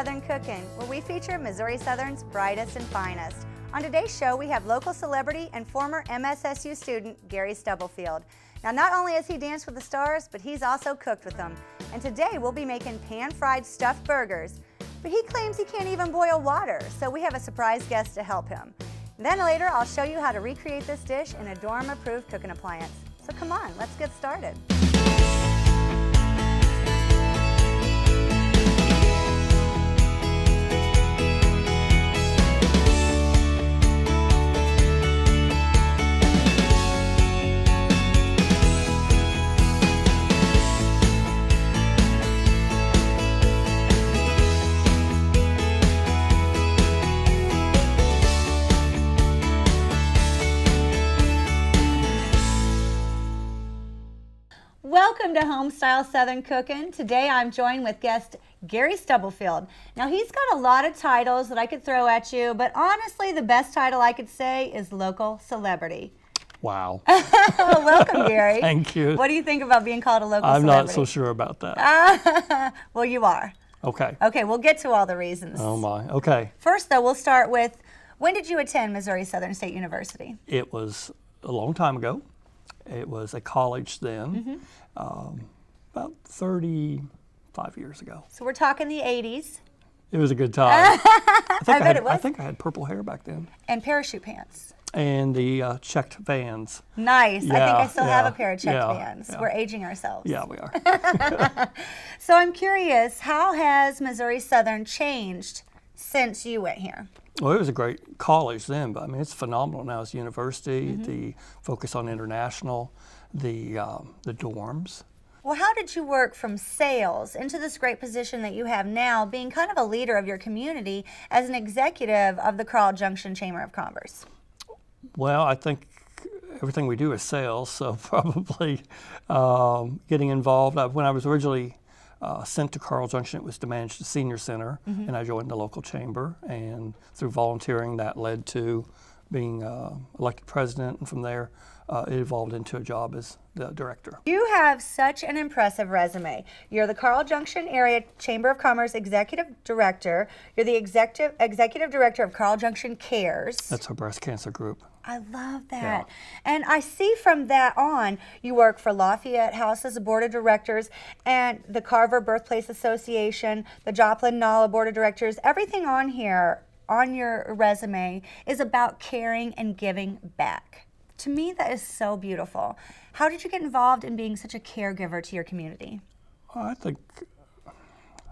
Southern Cooking, where we feature Missouri Southern's brightest and finest. On today's show, we have local celebrity and former MSSU student Gary Stubblefield. Now, not only has he danced with the stars, but he's also cooked with them. And today, we'll be making pan-fried stuffed burgers. But he claims he can't even boil water, so we have a surprise guest to help him. Then later, I'll show you how to recreate this dish in a dorm-approved cooking appliance. So come on, let's get started. Welcome to Homestyle Southern Cooking. Today I'm joined with guest Gary Stubblefield. Now he's got a lot of titles that I could throw at you, but honestly the best title I could say is local celebrity. Wow. Welcome, Gary. Thank you. What do you think about being called a local I'm celebrity? not so sure about that. Well, you are. Okay. Okay, we'll get to all the reasons. Oh my, okay. First though, we'll start with, when did you attend Missouri Southern State University? It was a long time ago. It was a college then, about 35 years ago. So we're talking the 80s. It was a good time. I bet it was. I think I had purple hair back then. And parachute pants. And the checked Vans. Nice. I think I still have a pair of checked yeah, Vans. yeah. We're aging ourselves. Yeah, we are. So I'm curious, how has Missouri Southern changed since you went here? Well, it was a great college then, but I mean, it's phenomenal now as a university, the focus on international, the dorms. Well, how did you work from sales into this great position that you have now, being kind of a leader of your community as an executive of the Carl Junction Chamber of Commerce? Well, I think everything we do is sales, so probably getting involved. When I was originally sent to Carl Junction, it was to manage the senior center, and I joined the local chamber, and through volunteering that led to being elected president, and from there it evolved into a job as the director. You have such an impressive resume. You're the Carl Junction Area Chamber of Commerce Executive Director. You're the Executive Director of Carl Junction Cares. That's our breast cancer group. I love that. Yeah. And I see from that on, you work for Lafayette House as a board of directors and the Carver Birthplace Association, the Joplin NALA board of directors. Everything on here, on your resume, is about caring and giving back. To me, that is so beautiful. How did you get involved in being such a caregiver to your community? I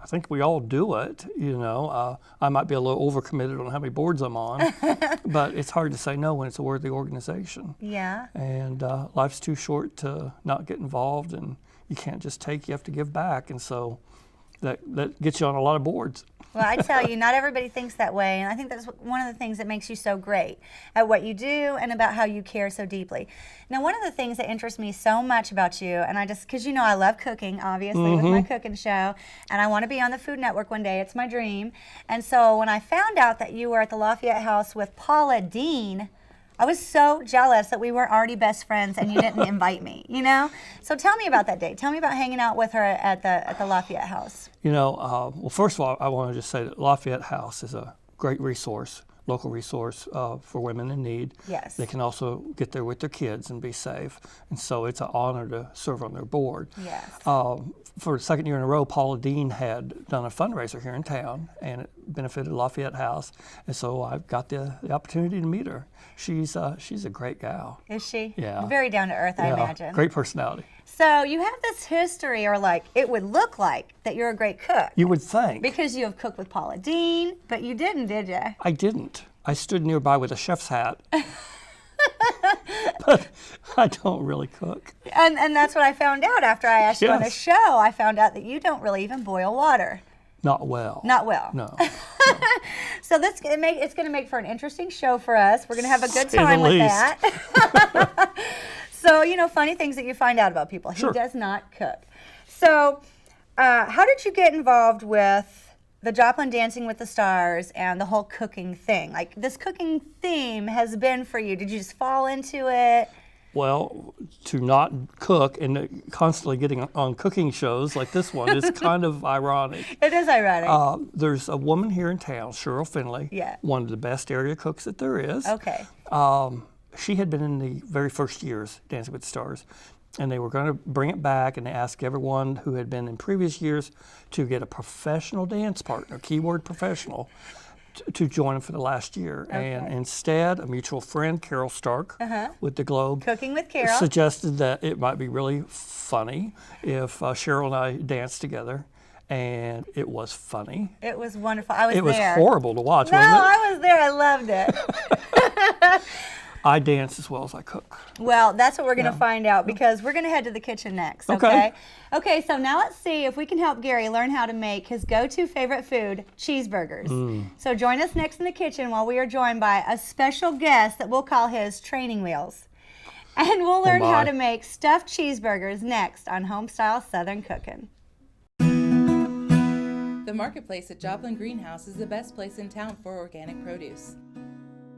think we all do it, you know. I might be a little overcommitted on how many boards I'm on, but it's hard to say no when it's a worthy organization. Yeah. And life's too short to not get involved, and you can't just take, you have to give back, and so that gets you on a lot of boards. Well, I tell you, not everybody thinks that way, and I think that's one of the things that makes you so great at what you do and about how you care so deeply. Now, one of the things that interests me so much about you, and because you know I love cooking, obviously, with my cooking show, and I want to be on the Food Network one day. It's my dream. And so when I found out that you were at the Lafayette House with Paula Deen, I was so jealous that we weren't already best friends and you didn't invite me, you know? So tell me about that day. Tell me about hanging out with her at the Lafayette House. You know, well, first of all, I want to just say that Lafayette House is a great resource, local resource for women in need. Yes. They can also get there with their kids and be safe. And so it's an honor to serve on their board. Yes. For the second year in a row, Paula Deen had done a fundraiser here in town, and it benefited Lafayette House. And so I got the opportunity to meet her. She's a great gal. Is she? Yeah. Very down to earth, I imagine. Great personality. So you have this history, or like it would look like, that you're a great cook. You would think. Because you have cooked with Paula Deen, but you didn't, did you? I didn't. I stood nearby with a chef's hat. But I don't really cook. And that's what I found out after I asked you on the Yes. show. I found out that you don't really even boil water. Not well. Not well. No. So it's going to make for an interesting show for us. We're going to have a good Say the time with least. that. So, you know, funny things that you find out about people. Sure. He does not cook. So how did you get involved with the Joplin Dancing with the Stars and the whole cooking thing? Like, this cooking theme has been for you. Did you just fall into it? Well, to not cook and constantly getting on cooking shows like this one is kind of ironic. It is ironic. There's a woman here in town, Cheryl Finley, Yeah. one of the best area cooks that there is. Okay. She had been in the very first years Dancing with the Stars, and they were going to bring it back, and they asked everyone who had been in previous years to get a professional dance partner, keyword professional, to join them for the last year. Okay. And instead, a mutual friend, Carol Stark, with the Globe, Cooking with Carol. suggested that it might be really funny if Cheryl and I danced together, and it was funny. It was wonderful. I was It was there. horrible to watch, No, wasn't it? I was there. I loved it. I dance as well as I cook. Well, that's what we're going to Yeah. find out because we're going to head to the kitchen next, Okay. okay? Okay, so now let's see if we can help Gary learn how to make his go-to favorite food, cheeseburgers. So join us next in the kitchen while we are joined by a special guest that we'll call his training wheels. And we'll learn how my. to make stuffed cheeseburgers next on Homestyle Southern Cooking. The Marketplace at Joplin Greenhouse is the best place in town for organic produce.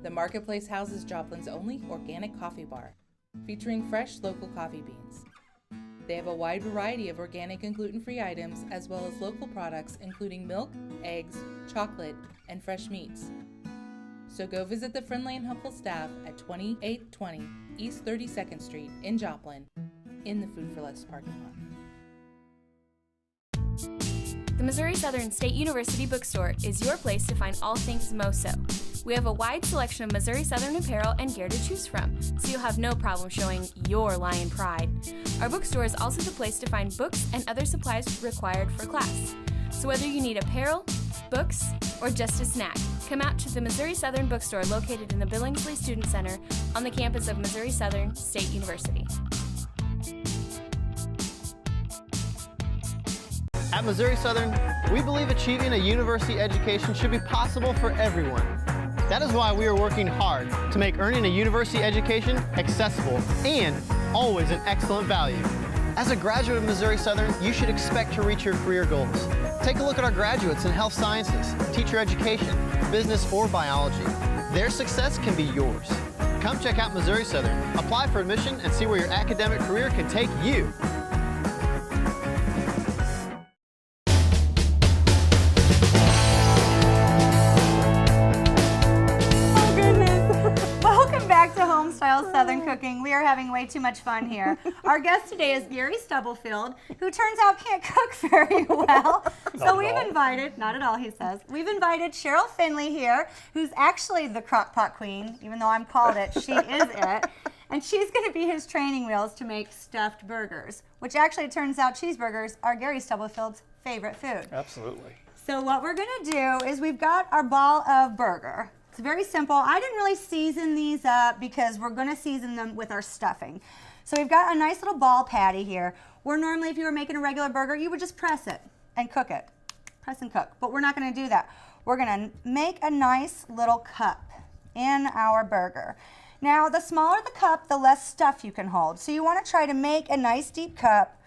The Marketplace houses Joplin's only organic coffee bar, featuring fresh local coffee beans. They have a wide variety of organic and gluten-free items, as well as local products including milk, eggs, chocolate, and fresh meats. So go visit the friendly and helpful staff at 2820 East 32nd Street in Joplin, in the Food for Less parking lot. The Missouri Southern State University Bookstore is your place to find all things MoSo. We have a wide selection of Missouri Southern apparel and gear to choose from, so you'll have no problem showing your lion pride. Our bookstore is also the place to find books and other supplies required for class. So whether you need apparel, books, or just a snack, come out to the Missouri Southern Bookstore located in the Billingsley Student Center on the campus of Missouri Southern State University. At Missouri Southern, we believe achieving a university education should be possible for everyone. That is why we are working hard to make earning a university education accessible and always an excellent value. As a graduate of Missouri Southern, you should expect to reach your career goals. Take a look at our graduates in health sciences, teacher education, business, or biology. Their success can be yours. Come check out Missouri Southern, apply for admission, and see where your academic career can take you. Homestyle Southern Cooking. We are having way too much fun here. Our guest today is Gary Stubblefield, who turns out can't cook very well. So we've invited, not at all he says, we've invited Cheryl Finley here, who's actually the crock pot queen, even though I'm called it, she is it. And she's going to be his training wheels to make stuffed burgers, which actually turns out cheeseburgers are Gary Stubblefield's favorite food. Absolutely. So what we're going to do is we've got our ball of burger. It's very simple. I didn't really season these up because we're going to season them with our stuffing. So we've got a nice little ball patty here, where normally if you were making a regular burger, you would just press it and cook it. Press and cook. But we're not going to do that. We're going to make a nice little cup in our burger. Now, the smaller the cup, the less stuff you can hold. So you want to try to make a nice deep cup.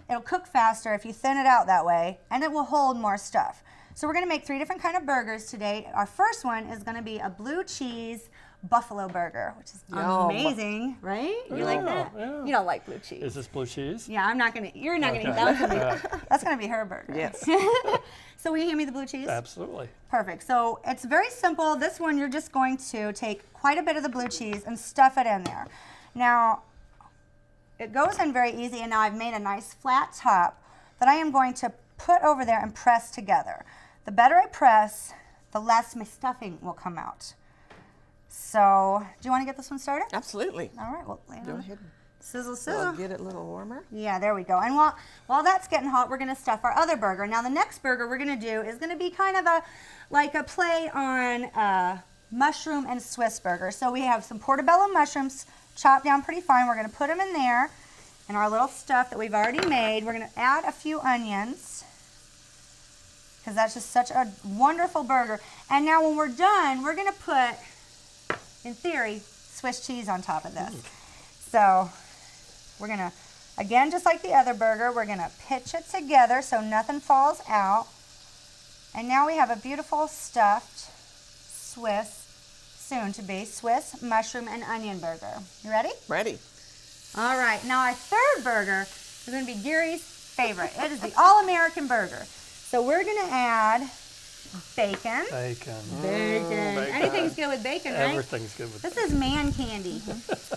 It'll cook faster if you thin it out that way, and it will hold more stuff. So we're going to make 3 different kind of burgers today. Our first one is going to be a blue cheese buffalo burger, which is amazing, right? You like that? Yeah. You don't like blue cheese. Is this blue cheese? Yeah, I'm not going to, you're not going to eat that. That's going to be her burger. Yes. So will you hand me the blue cheese? Absolutely. Perfect. So it's very simple. This one, you're just going to take quite a bit of the blue cheese and stuff it in there. Now, it goes in very easy, and now I've made a nice flat top that I am going to put over there and press together. The better I press, the less my stuffing will come out. So, do you want to get this one started? Absolutely. All right, well, lay it Go on. ahead. Sizzle, I'll sizzle. get it a little warmer. Yeah, there we go. And while that's getting hot, we're going to stuff our other burger. Now, the next burger we're going to do is going to be kind of like a play on mushroom and Swiss burger. So we have some portobello mushrooms chopped down pretty fine. We're going to put them in there in our little stuff that we've already made. We're going to add a few onions, because that's just such a wonderful burger. And now when we're done, we're going to put, in theory, Swiss cheese on top of this. So we're going to, again, just like the other burger, we're going to pitch it together so nothing falls out. And now we have a beautiful stuffed Swiss soon-to-be Swiss mushroom and onion burger. You ready? Ready. All right, now our third burger is going to be Gary's favorite. It is the all-American burger. So we're going to add bacon. Bacon. Bacon. Anything's good with bacon, right? Everything's good with This bacon. is man candy.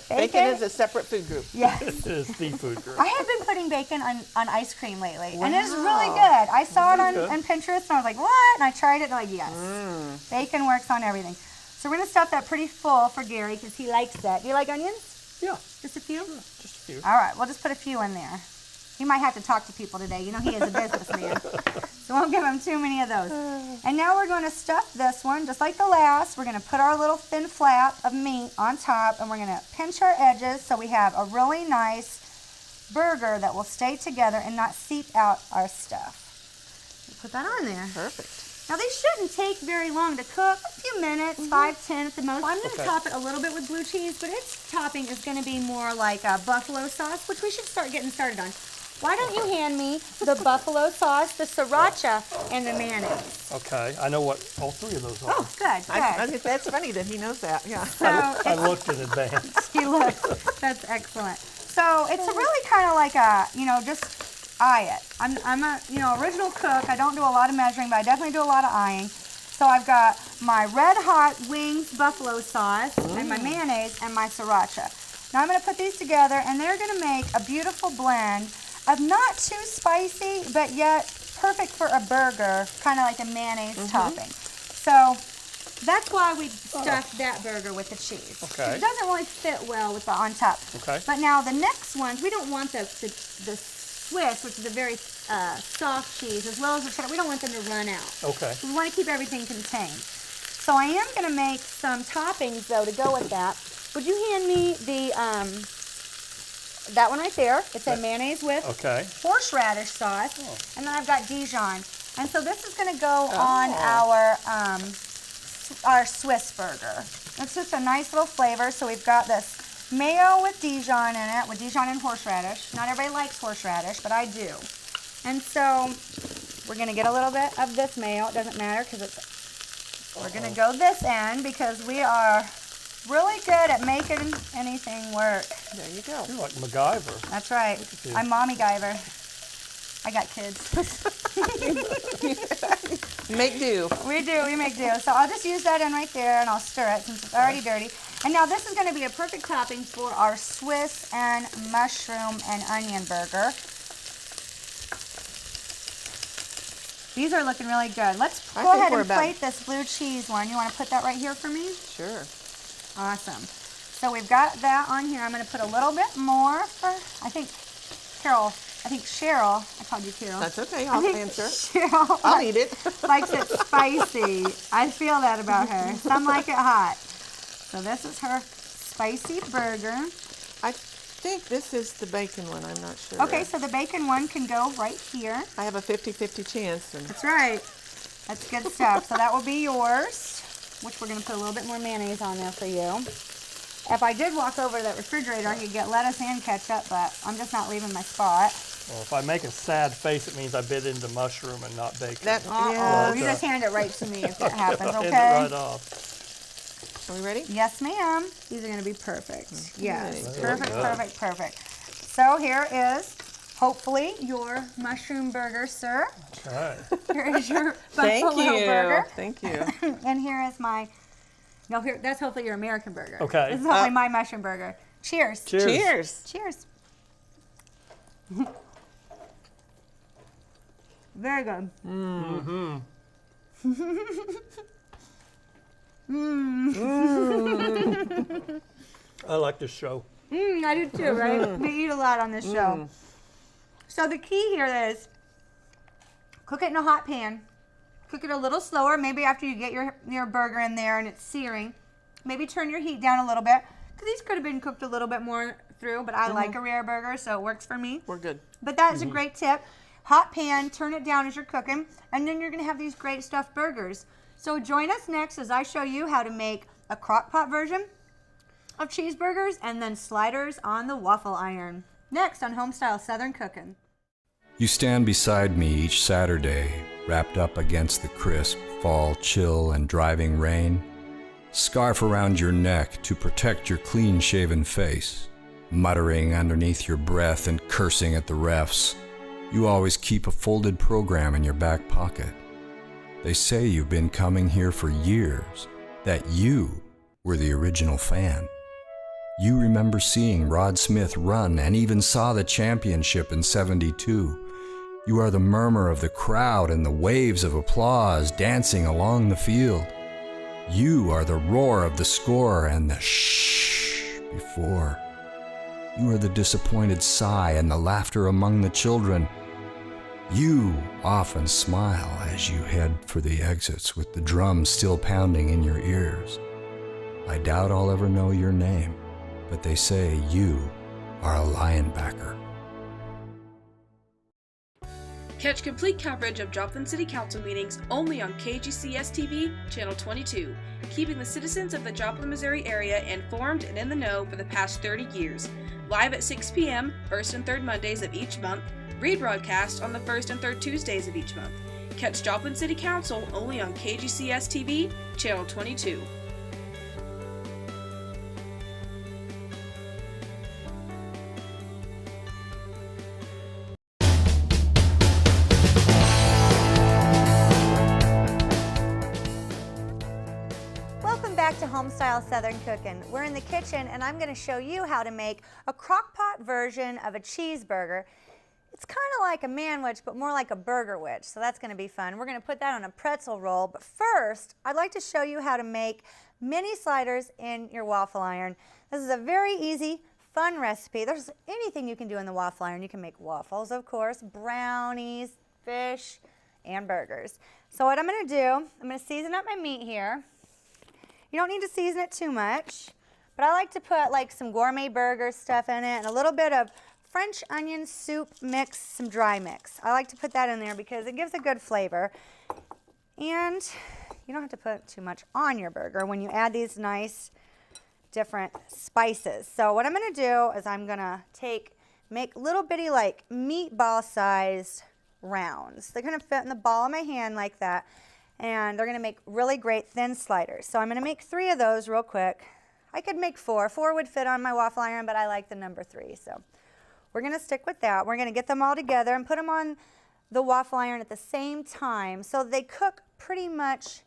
Bacon is a separate food group. Yes. It is seafood group. I have been putting bacon on ice cream lately, and it's really good. I saw it on Pinterest, and I was like, what? And I tried it, and I'm like, yes. Bacon works on everything. So we're going to stuff that pretty full for Gary because he likes that. Do you like onions? Yeah, Just a few? just a few. All right, we'll just put a few in there. He might have to talk to people today. You know he is a businessman. So we'll give him too many of those. And now we're going to stuff this one, just like the last. We're going to put our little thin flap of meat on top, and we're going to pinch our edges so we have a really nice burger that will stay together and not seep out our stuff. We'll put that on there. Perfect. Now these shouldn't take very long to cook, a few minutes, 5, 10 at the most. I'm going to top it a little bit with blue cheese, but its topping is going to be more like a buffalo sauce, which we should start getting started on. Why don't you hand me the buffalo sauce, the sriracha, and the mayonnaise? Okay, I know what all three of those are. Oh, good, good. That's funny that he knows that. Yeah. So I looked in advance. he looked. That's excellent. So it's a really kind of like a, just eye it. I'm a, original cook. I don't do a lot of measuring, but I definitely do a lot of eyeing. So I've got my red hot wings buffalo sauce and my mayonnaise and my sriracha. Now I'm going to put these together, and they're going to make a beautiful blend of not too spicy, but yet perfect for a burger, kind of like a mayonnaise topping. So that's why we stuffed that burger with the cheese. Okay. It doesn't really fit well with the on top. Okay. But now the next ones, we don't want the Swiss, which is a very soft cheese, as well as the cheddar. We don't want them to run out. Okay. We want to keep everything contained. So I am going to make some toppings, though, to go with that. Would you hand me the that one right there? It's a mayonnaise with horseradish sauce, and then I've got Dijon. And so this is going to go on our Swiss burger. It's just a nice little flavor. So we've got this mayo with Dijon in it, with Dijon and horseradish. Not everybody likes horseradish, but I do. And so we're going to get a little bit of this mayo. It doesn't matter because it's. We're going to go this end because we are really good at making anything work. There you go. You're like MacGyver. That's right. I'm Mommy Guyver. I got kids. Make do. We make do. So I'll just use that in right there, and I'll stir it since it's already dirty. And now this is going to be a perfect topping for our Swiss and mushroom and onion burger. These are looking really good. Let's go ahead and plate this blue cheese one. You want to put that right here for me? Sure. Awesome. So we've got that on here. I'm going to put a little bit more for, I think Cheryl, I called you Carol. That's okay. I'll answer. Cheryl I'll eat it. likes it spicy. I feel that about her. Some like it hot. So this is her spicy burger. I think this is the bacon one. I'm not sure. Okay, so the bacon one can go right here. I have a 50-50 chance. That's right. That's good stuff. So that will be yours, which we're going to put a little bit more mayonnaise on there for you. If I did walk over to that refrigerator, I could get lettuce and ketchup, but I'm just not leaving my spot. Well, if I make a sad face, it means I bit into mushroom and not bacon. Uh-oh. You just hand it right to me if that happens, okay? Hand it right off. Are we ready? Yes, ma'am. These are going to be perfect. Okay. Yes, perfect. So here is, hopefully, your mushroom burger, sir. Okay. Here is your buffalo burger. Thank you. And here is my, no, here, that's hopefully your American burger. Okay. This is hopefully my mushroom burger. Cheers. Cheers. Cheers. Very good. Mm-hmm. I like this show. I do too, right? We eat a lot on this show. So the key here is cook it in a hot pan. Cook it a little slower, maybe after you get your burger in there and it's searing. Maybe turn your heat down a little bit, because these could have been cooked a little bit more through, but I like a rare burger, so it works for me. We're good. But that is a great tip. Hot pan, turn it down as you're cooking, and then you're going to have these great stuffed burgers. So join us next as I show you how to make a crock pot version of cheeseburgers and then sliders on the waffle iron. Next on Homestyle Southern Cooking. You stand beside me each Saturday, wrapped up against the crisp fall chill and driving rain. scarf around your neck to protect your clean-shaven face, muttering underneath your breath and cursing at the refs. You always keep a folded program in your back pocket. They say you've been coming here for years, that you were the original fan. You remember seeing Rod Smith run and even saw the championship in '72. You are the murmur of the crowd and the waves of applause dancing along the field. You are the roar of the score and the shh before. You are the disappointed sigh and the laughter among the children. You often smile as you head for the exits with the drums still pounding in your ears. I doubt I'll ever know your name, but they say you are a Lionbacker. Catch complete coverage of Joplin City Council meetings only on KGCS-TV, Channel 22, keeping the citizens of the Joplin, Missouri area informed and in the know for the past 30 years. Live at 6 p.m., first and third Mondays of each month, rebroadcast on the first and third Tuesdays of each month. Catch Joplin City Council only on KGCS-TV, Channel 22. Welcome back to Homestyle Southern Cooking. We're in the kitchen and I'm going to show you how to make a crock-pot version of a cheeseburger. It's kind of like a man-wich, but more like a burger-wich, so that's going to be fun. We're going to put that on a pretzel roll, but first, I'd like to show you how to make mini sliders in your waffle iron. This is a very easy, fun recipe. There's anything you can do in the waffle iron. You can make waffles, of course, brownies, fish, and burgers. So what I'm going to do, I'm going to season up my meat here. You don't need to season it too much, but I like to put like some gourmet burger stuff in it and a little bit of French onion soup mix, some dry mix. I like to put that in there because it gives a good flavor. And you don't have to put too much on your burger when you add these nice different spices. So what I'm going to do is I'm going to make little bitty like meatball sized rounds. They're going to fit in the ball of my hand like that. And they're going to make really great thin sliders. So I'm going to make 3 of those real quick. I could make 4. 4 would fit on my waffle iron, but I like the number 3. So we're going to stick with that. We're going to get them all together and put them on the waffle iron at the same time so they cook pretty much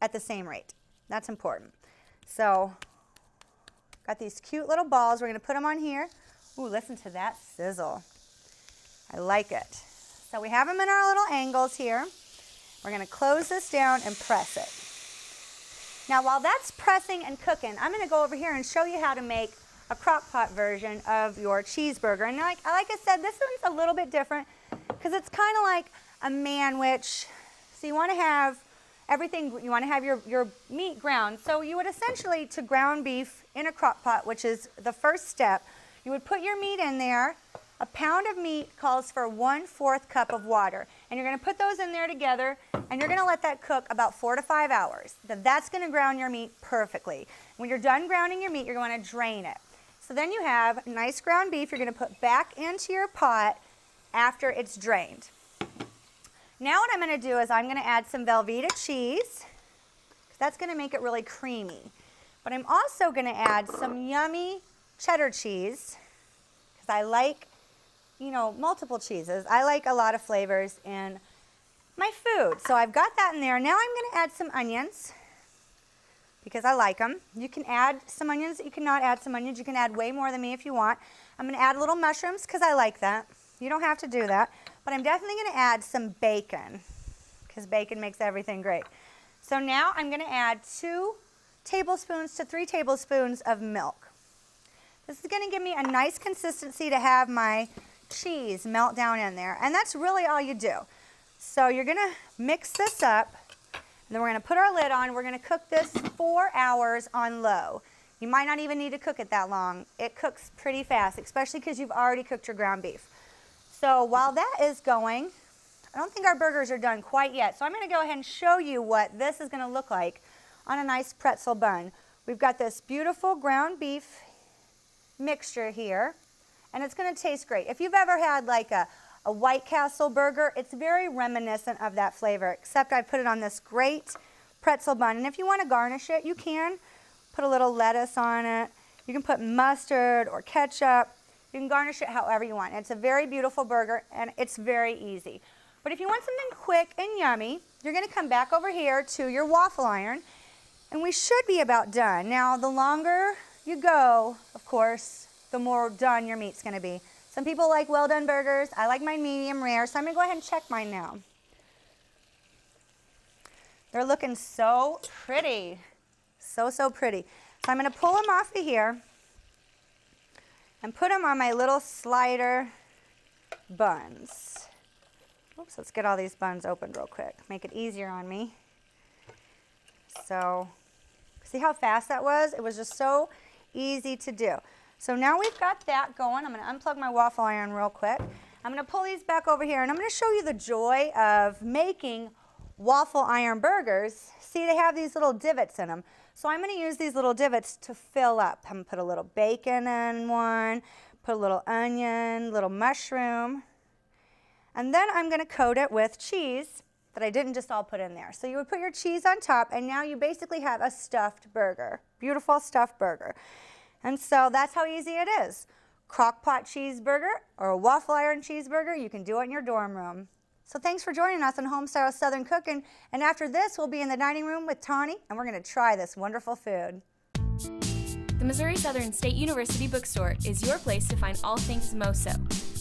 at the same rate. That's important. So got these cute little balls. We're going to put them on here. Ooh, listen to that sizzle. I like it. So we have them in our little angles here. We're going to close this down and press it. Now while that's pressing and cooking, I'm going to go over here and show you how to make a crock pot version of your cheeseburger. And like I said, this one's a little bit different because it's kind of like a man-wich. So you want to have everything, you want to have your meat ground. So you would essentially, to ground beef in a crock pot, which is the first step, you would put your meat in there. A pound of meat calls for 1/4 cup of water. And you're going to put those in there together and you're going to let that cook about 4 to 5 hours. That's going to ground your meat perfectly. When you're done grounding your meat, you're going to drain it. So then you have nice ground beef you're going to put back into your pot after it's drained. Now what I'm going to do is I'm going to add some Velveeta cheese. That's going to make it really creamy. But I'm also going to add some yummy cheddar cheese because I like, multiple cheeses. I like a lot of flavors in my food. So I've got that in there. Now I'm going to add some onions because I like them. You can add some onions. You cannot add some onions. You can add way more than me if you want. I'm going to add little mushrooms because I like that. You don't have to do that. But I'm definitely going to add some bacon because bacon makes everything great. So now I'm going to add 2 tablespoons to 3 tablespoons of milk. This is going to give me a nice consistency to have my cheese melt down in there. And that's really all you do. So you're going to mix this up. And then we're going to put our lid on. We're going to cook this 4 hours on low. You might not even need to cook it that long. It cooks pretty fast, especially because you've already cooked your ground beef. So while that is going, I don't think our burgers are done quite yet. So I'm going to go ahead and show you what this is going to look like on a nice pretzel bun. We've got this beautiful ground beef mixture here, and it's going to taste great. If you've ever had like a White Castle burger, it's very reminiscent of that flavor, except I put it on this great pretzel bun. And if you want to garnish it, you can put a little lettuce on it. You can put mustard or ketchup. You can garnish it however you want. It's a very beautiful burger, and it's very easy. But if you want something quick and yummy, you're going to come back over here to your waffle iron, and we should be about done. Now, the longer you go, of course, the more done your meat's going to be. Some people like well-done burgers. I like mine medium rare, so I'm going to go ahead and check mine now. They're looking so pretty. So pretty. So I'm going to pull them off of here and put them on my little slider buns. Oops, let's get all these buns opened real quick. Make it easier on me. So, see how fast that was? It was just so easy to do. So now we've got that going. I'm going to unplug my waffle iron real quick. I'm going to pull these back over here, and I'm going to show you the joy of making waffle iron burgers. See, they have these little divots in them. So I'm going to use these little divots to fill up. I'm going to put a little bacon in one, put a little onion, little mushroom, and then I'm going to coat it with cheese that I didn't just all put in there. So you would put your cheese on top, and now you basically have a stuffed burger, beautiful stuffed burger. And so that's how easy it is. Crock-pot cheeseburger or a waffle iron cheeseburger, you can do it in your dorm room. So thanks for joining us on Homestyle Southern Cooking. And after this, we'll be in the dining room with Tawny, and we're going to try this wonderful food. The Missouri Southern State University Bookstore is your place to find all things Moso.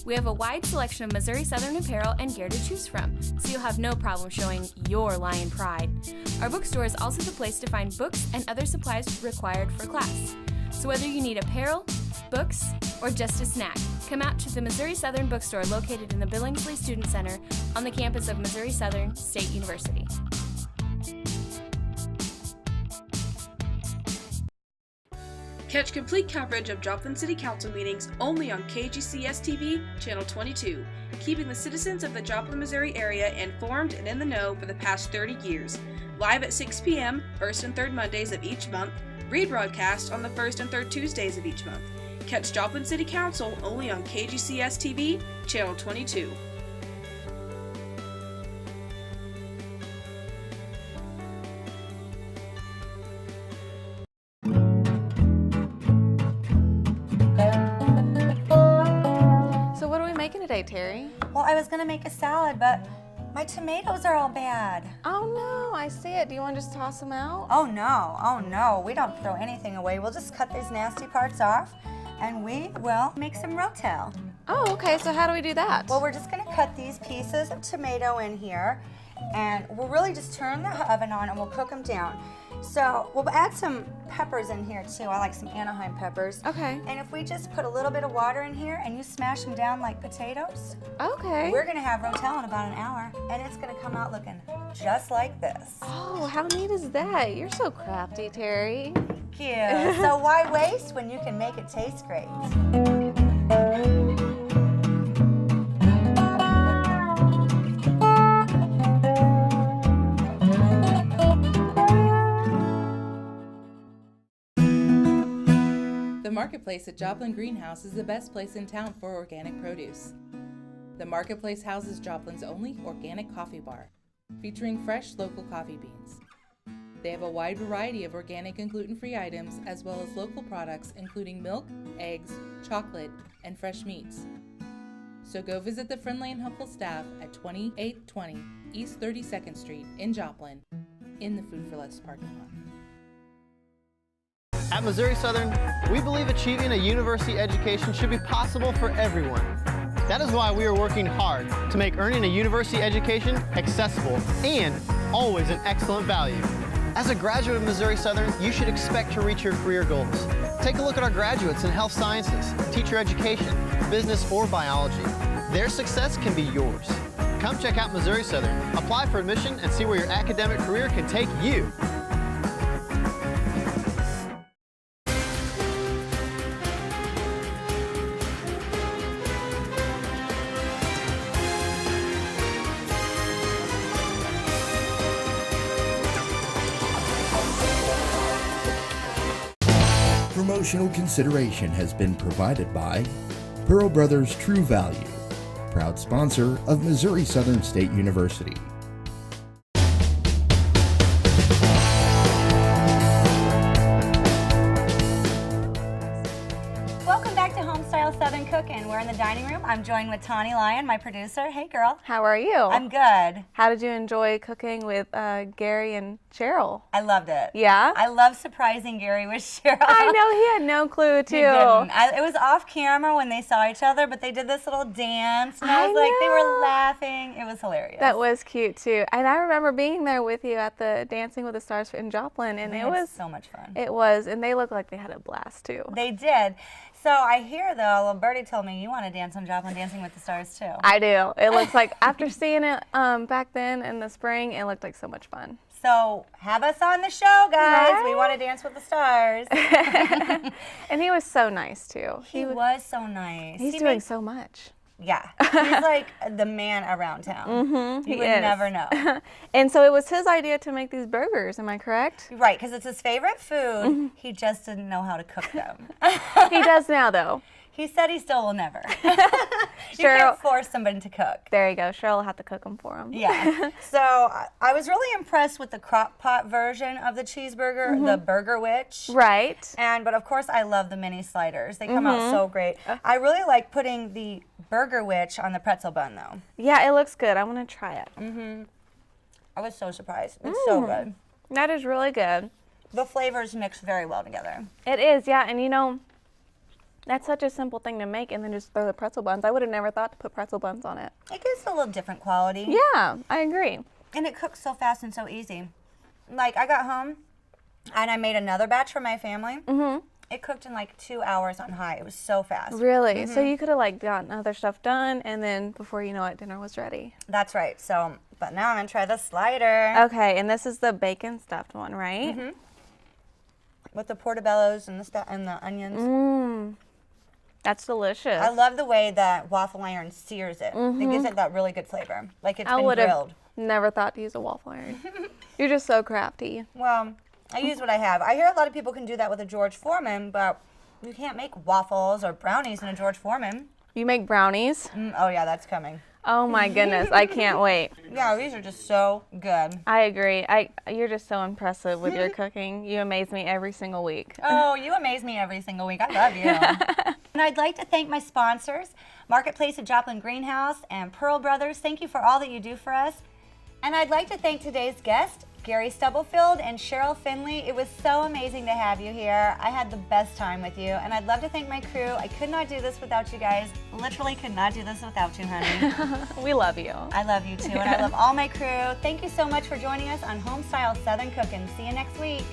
We have a wide selection of Missouri Southern apparel and gear to choose from, so you'll have no problem showing your lion pride. Our bookstore is also the place to find books and other supplies required for class. So whether you need apparel, books, or just a snack, come out to the Missouri Southern Bookstore located in the Billingsley Student Center on the campus of Missouri Southern State University. Catch complete coverage of Joplin City Council meetings only on KGCS-TV, Channel 22, keeping the citizens of the Joplin, Missouri area informed and in the know for the past 30 years. Live at 6 p.m., first and third Mondays of each month, rebroadcast on the first and third Tuesdays of each month. Catch Joplin City Council only on KGCS-TV, Channel 22. So what are we making today, Terry? Well, I was going to make a salad, but my tomatoes are all bad. Oh no, I see it. Do you want to just toss them out? Oh no, we don't throw anything away. We'll just cut these nasty parts off, and we will make some rotel. Oh, okay, so how do we do that? Well, we're just going to cut these pieces of tomato in here, and we'll really just turn the oven on and we'll cook them down. So we'll add some peppers in here too. I like some Anaheim peppers. Okay. And if we just put a little bit of water in here and you smash them down like potatoes, Okay. we're going to have rotel in about an hour, and it's going to come out looking just like this. Oh, how neat is that? You're so crafty, Terry. Thank you. So why waste when you can make it taste great? The Marketplace at Joplin Greenhouse is the best place in town for organic produce. The Marketplace houses Joplin's only organic coffee bar, featuring fresh local coffee beans. They have a wide variety of organic and gluten-free items, as well as local products including milk, eggs, chocolate, and fresh meats. So go visit the friendly and helpful staff at 2820 East 32nd Street in Joplin, in the Food for Less parking lot. At Missouri Southern, we believe achieving a university education should be possible for everyone. That is why we are working hard to make earning a university education accessible and always an excellent value. As a graduate of Missouri Southern, you should expect to reach your career goals. Take a look at our graduates in health sciences, teacher education, business, or biology. Their success can be yours. Come check out Missouri Southern, apply for admission, and see where your academic career can take you. Promotional consideration has been provided by Pearl Brothers True Value, proud sponsor of Missouri Southern State University. Homestyle Southern Cooking. We're in the dining room. I'm joined with Tawny Lyon, my producer. Hey, girl. How are you? I'm good. How did you enjoy cooking with Gary and Cheryl? I loved it. Yeah? I love surprising Gary with Cheryl. I know, he had no clue, too. He didn't. It was off camera when they saw each other, but they did this little dance, and I was like, they were laughing. It was hilarious. That was cute, too. And I remember being there with you at the Dancing with the Stars in Joplin, and it was so much fun. It was, and they looked like they had a blast, too. They did. So I hear, though, little Birdie told me you want to dance on Joplin Dancing with the Stars, too. I do. It looks like, after seeing it back then in the spring, it looked like so much fun. So have us on the show, guys. Right? We want to dance with the stars. And he was so nice, too. He was so nice. He's doing so much. Yeah. He's like the man around town. Mm-hmm, You would never know. And so it was his idea to make these burgers, am I correct? Right, because it's his favorite food. He just didn't know how to cook them. He does now, though. He said he still will never. You can't force somebody to cook. There you go. Cheryl will have to cook them for him. Yeah. So I was really impressed with the crock pot version of the cheeseburger, the Burger Witch. Right. But of course, I love the mini sliders. They come out so great. I really like putting the Burger Witch on the pretzel bun, though. Yeah, it looks good. I want to try it. I was so surprised. It's so good. That is really good. The flavors mix very well together. It is, yeah. And you know, that's such a simple thing to make, and then just throw the pretzel buns. I would have never thought to put pretzel buns on it. It gives it a little different quality. Yeah, I agree. And it cooks so fast and so easy. Like, I got home, and I made another batch for my family. It cooked in like 2 hours on high. It was so fast. Really? So you could have like gotten other stuff done, and then before you know it, dinner was ready. That's right. So, but now I'm gonna try the slider. Okay, and this is the bacon stuffed one, right? With the portobellos and the onions. That's delicious. I love the way that waffle iron sears it. It gives it that really good flavor, like it's been grilled. Never thought to use a waffle iron. You're just so crafty. Well, I use what I have. I hear a lot of people can do that with a George Foreman, but you can't make waffles or brownies in a George Foreman. You make brownies? Oh yeah, that's coming. Oh my goodness, I can't wait. Yeah, these are just so good. I agree. You're just so impressive with your cooking. You amaze me every single week. Oh, you amaze me every single week. I love you. And I'd like to thank my sponsors, Marketplace at Joplin Greenhouse and Pearl Brothers. Thank you for all that you do for us. And I'd like to thank today's guests, Gary Stubblefield and Cheryl Finley. It was so amazing to have you here. I had the best time with you. And I'd love to thank my crew. I could not do this without you guys. Literally could not do this without you, honey. We love you. I love you too, and I love all my crew. Thank you so much for joining us on Homestyle Southern Cooking. See you next week.